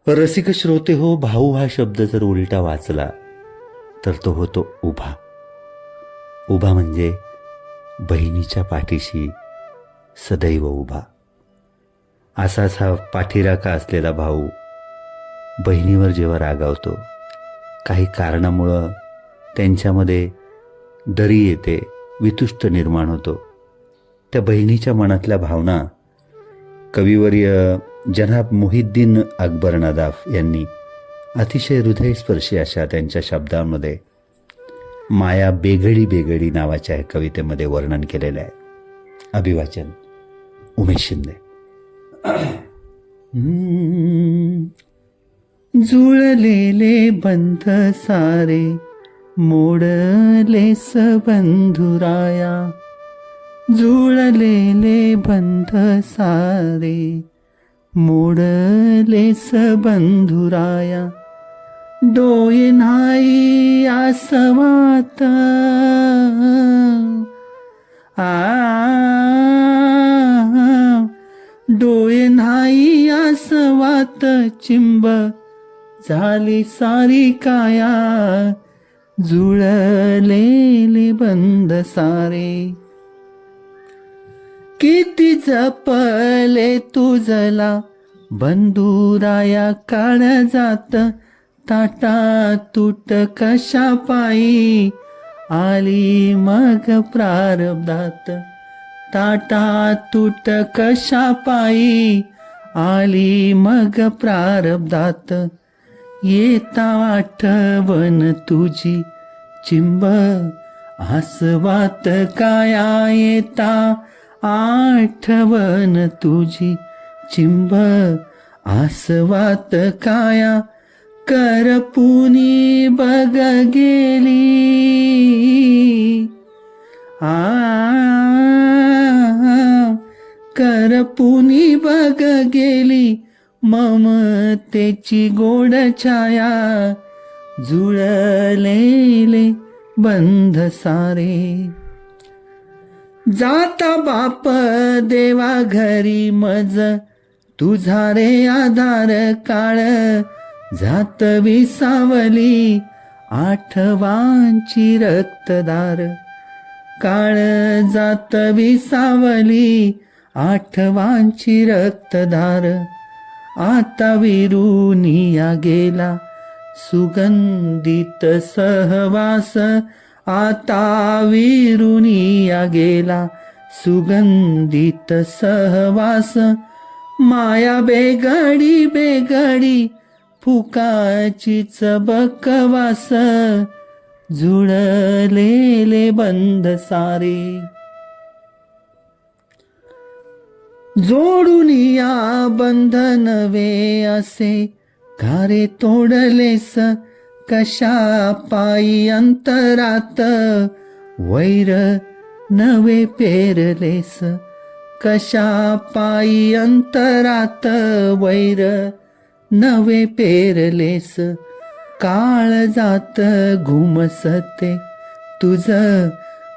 रसिक श्रोते हो, भाऊ हा शब्द जर उलटा वाचला तर तो होतो उभा. उभा म्हणजे बहिणीच्या पाठीशी सदैव उभा. असाच हा पाठीराखा असलेला भाऊ बहिणीवर जेव्हा रागावतो, काही कारणामुळं त्यांच्यामध्ये दरी येते, वितुष्ट निर्माण होतो, त्या बहिणीच्या मनातल्या भावना कविवर्य जनाब मुहिद्दीन अकबर नदाफ यांनी अतिशय हृदयस्पर्शी अशा त्यांच्या शब्दांमध्ये माया बेगडी बेगडी नावाच्या कवितेमध्ये वर्णन केलेलं आहे. अभिवाचन उमेश शिंदे. जुळलेले बंध सारे मोडले सबंधुराया. जुळलेले बंध सारे मोडले सबंधुराया. डोळे नाही आसवात डोळे नाही आसवात. चिंब झाली सारी काया. जुळलेले बंध सारे. किती जपले तुझला बंधुराया काळ जात. ताटा तुट कशा पायी आली मग प्रारब्धात. ताटा तुट कशा पायी आली मग प्रारब्धात. येता आठवण तुझी चिंब आसवात काया. येता आठवण तुझी चिंब आसवात काया. करपुनी बग गेली करपुनी बग गेली ममतेची गोड छाया. जुळलेले बंध सारे. जाता बाप देवा घरी मज तुझा रे आधार. काळ जात विसावली आठवांची रक्तदार. काळ जात विसावली आठवांची रक्तदार. आता विरुनिया गेला सुगंधित सहवास. आता विरुनिया गेला सुगंधित सहवास. माया बेगडी बेगडी फुकाचीच बकवास. जुळलेले बंध सारे. जोडून या बंध नवे असे घारे तोडलेस. कशा पायी अंतरात वैर नवे पेरलेस. कशा पायी अंतरात वैर नवे पेरलेस. काळ जात घुमसते तुझ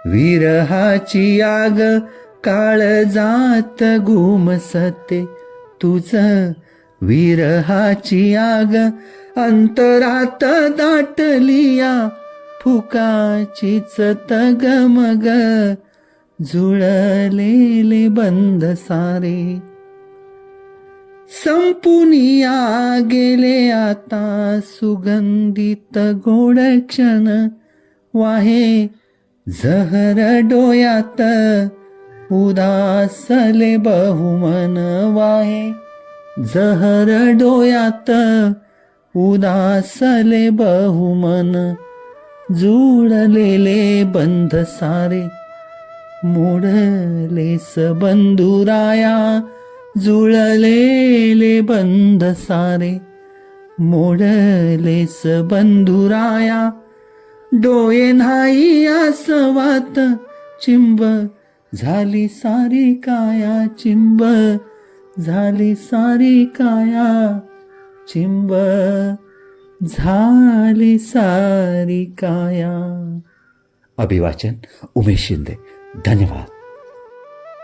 विरहाची आग. काळ जात घुमसते तुझ विरहाची आग. अंतरात दाटलिया फुकाचीच तगमग. जुळलेले बंध सारे. संपुनिया गेले आता सुगंधित गोड क्षण. वाहे जहर डोयात उदासले बहुमन. वाहे जहर डोयात उदासले बहुमन. जुळलेले बंध सारे मोडले सबंधुराया. जुळलेले बंध सारे मोडले सबंधुराया. डोळे नाही आसवात चिंब झाली सारी काया. चिंब झाली सारी काया. चिंब झाली सारी काया. अभिवाचन उमेश शिंदे. धन्यवाद.